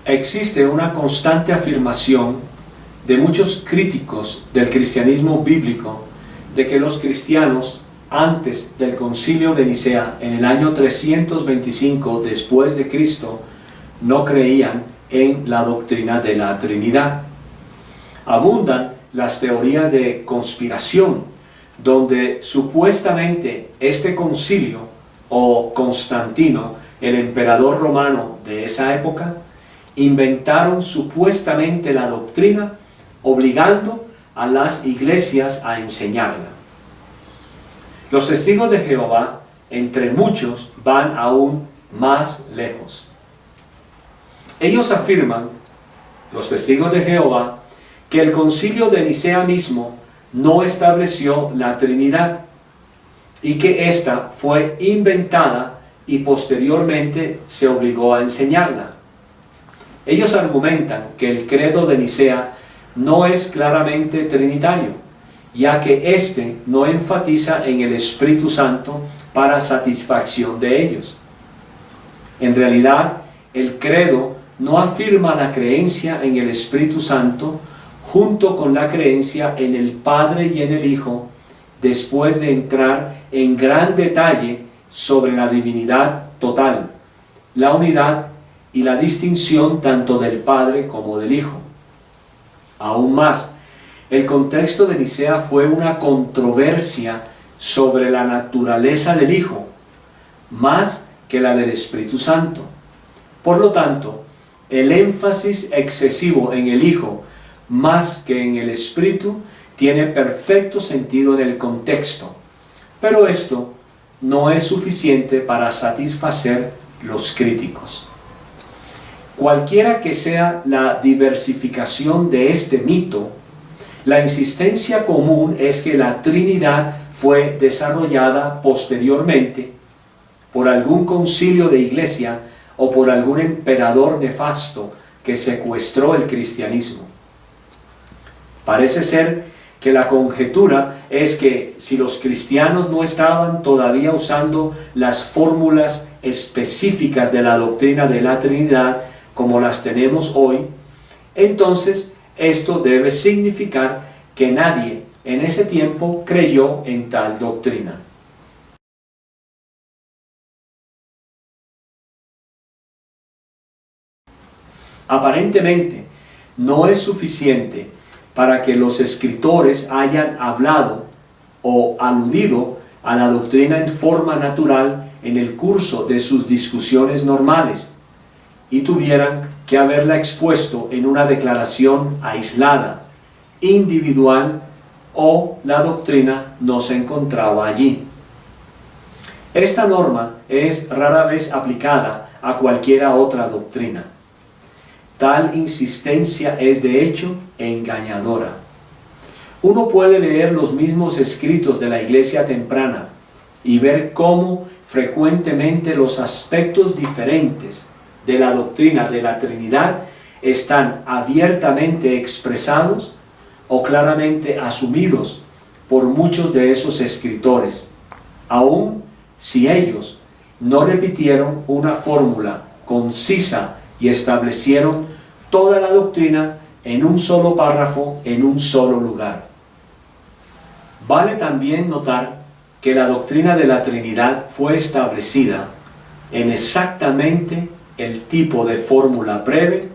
Existe una constante afirmación de muchos críticos del cristianismo bíblico de que los cristianos antes del Concilio de Nicea en el año 325 después de Cristo no creían en la doctrina de la Trinidad. Abundan las teorías de conspiración, donde supuestamente este concilio o Constantino, el emperador romano de esa época, inventaron supuestamente la doctrina, obligando a las iglesias a enseñarla. Los testigos de Jehová, entre muchos, van aún más lejos. Ellos afirman, los testigos de Jehová, que el concilio de Nicea mismo no estableció la Trinidad y que ésta fue inventada y posteriormente se obligó a enseñarla. Ellos argumentan que el credo de Nicea no es claramente trinitario, ya que éste no enfatiza en el Espíritu Santo para satisfacción de ellos. En realidad, el credo no afirma la creencia en el Espíritu Santo junto con la creencia en el Padre y en el Hijo, después de entrar en gran detalle sobre la divinidad total, la unidad y la distinción tanto del Padre como del Hijo. Aún más, el contexto de Nicea fue una controversia sobre la naturaleza del Hijo, más que la del Espíritu Santo. Por lo tanto, el énfasis excesivo en el Hijo, más que en el Espíritu, tiene perfecto sentido en el contexto, pero esto no es suficiente para satisfacer los críticos. Cualquiera que sea la diversificación de este mito, la insistencia común es que la Trinidad fue desarrollada posteriormente por algún concilio de iglesia o por algún emperador nefasto que secuestró el cristianismo. Parece ser que la conjetura es que si los cristianos no estaban todavía usando las fórmulas específicas de la doctrina de la Trinidad como las tenemos hoy, entonces esto debe significar que nadie en ese tiempo creyó en tal doctrina. Aparentemente, no es suficiente para que los escritores hayan hablado o aludido a la doctrina en forma natural en el curso de sus discusiones normales y tuvieran que haberla expuesto en una declaración aislada, individual, o la doctrina no se encontraba allí. Esta norma es rara vez aplicada a cualquiera otra doctrina. Tal insistencia es de hecho engañadora. Uno puede leer los mismos escritos de la iglesia temprana y ver cómo frecuentemente los aspectos diferentes de la doctrina de la Trinidad están abiertamente expresados o claramente asumidos por muchos de esos escritores, aun si ellos no repitieron una fórmula concisa y establecieron toda la doctrina en un solo párrafo, en un solo lugar. Vale también notar que la doctrina de la Trinidad fue establecida en exactamente el tipo de fórmula breve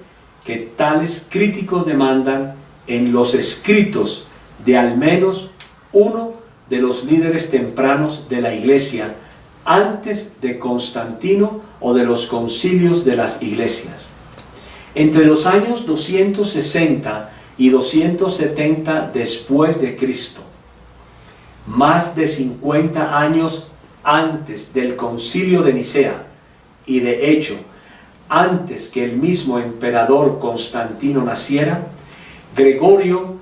que tales críticos demandan en los escritos de al menos uno de los líderes tempranos de la Iglesia antes de Constantino o de los concilios de las iglesias. Entre los años 260 y 270 después de Cristo, más de 50 años antes del concilio de Nicea, y de hecho, antes que el mismo emperador Constantino naciera, Gregorio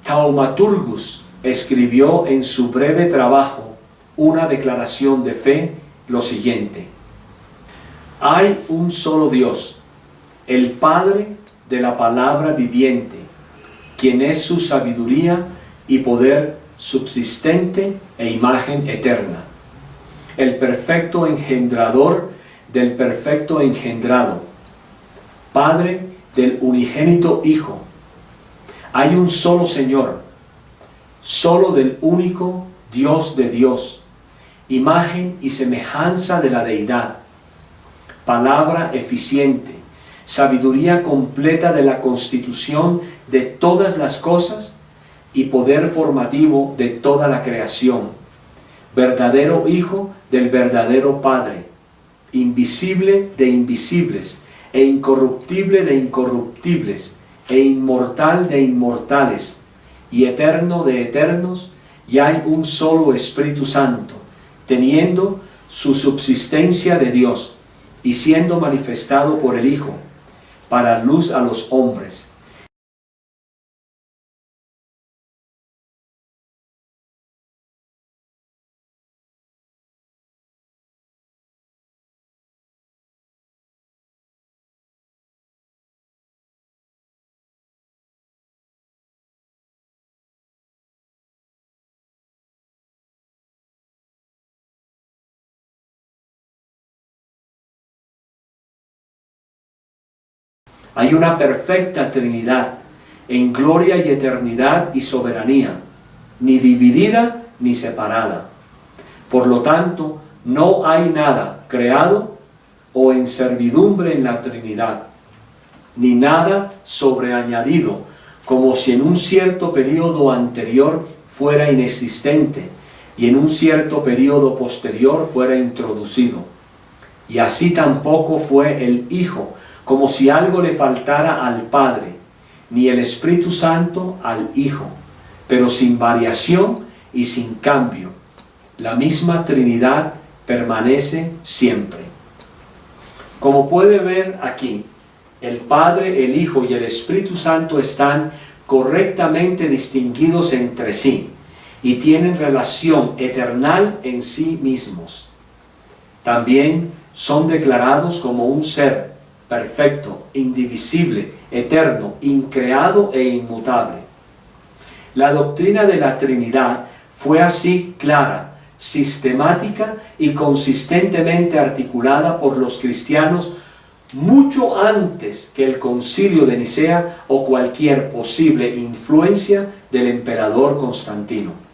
Thaumaturgus escribió en su breve trabajo una declaración de fe lo siguiente: hay un solo Dios, el Padre de la palabra viviente, quien es su sabiduría y poder subsistente e imagen eterna, el perfecto engendrador del perfecto engendrado, Padre del unigénito Hijo. Hay un solo Señor, solo del único Dios de Dios, imagen y semejanza de la deidad, palabra eficiente, sabiduría completa de la constitución de todas las cosas y poder formativo de toda la creación, verdadero Hijo del verdadero Padre, invisible de invisibles, e incorruptible de incorruptibles, e inmortal de inmortales, y eterno de eternos, y hay un solo Espíritu Santo, teniendo su subsistencia de Dios, y siendo manifestado por el Hijo, para luz a los hombres. Hay una perfecta Trinidad, en gloria y eternidad y soberanía, ni dividida ni separada. Por lo tanto, no hay nada creado o en servidumbre en la Trinidad, ni nada sobreañadido, como si en un cierto periodo anterior fuera inexistente y en un cierto periodo posterior fuera introducido. Y así tampoco fue el Hijo, como si algo le faltara al Padre, ni el Espíritu Santo al Hijo, pero sin variación y sin cambio. La misma Trinidad permanece siempre. Como puede ver aquí, el Padre, el Hijo y el Espíritu Santo están correctamente distinguidos entre sí y tienen relación eternal en sí mismos. También son declarados como un ser perfecto, indivisible, eterno, increado e inmutable. La doctrina de la Trinidad fue así clara, sistemática y consistentemente articulada por los cristianos mucho antes que el Concilio de Nicea o cualquier posible influencia del emperador Constantino.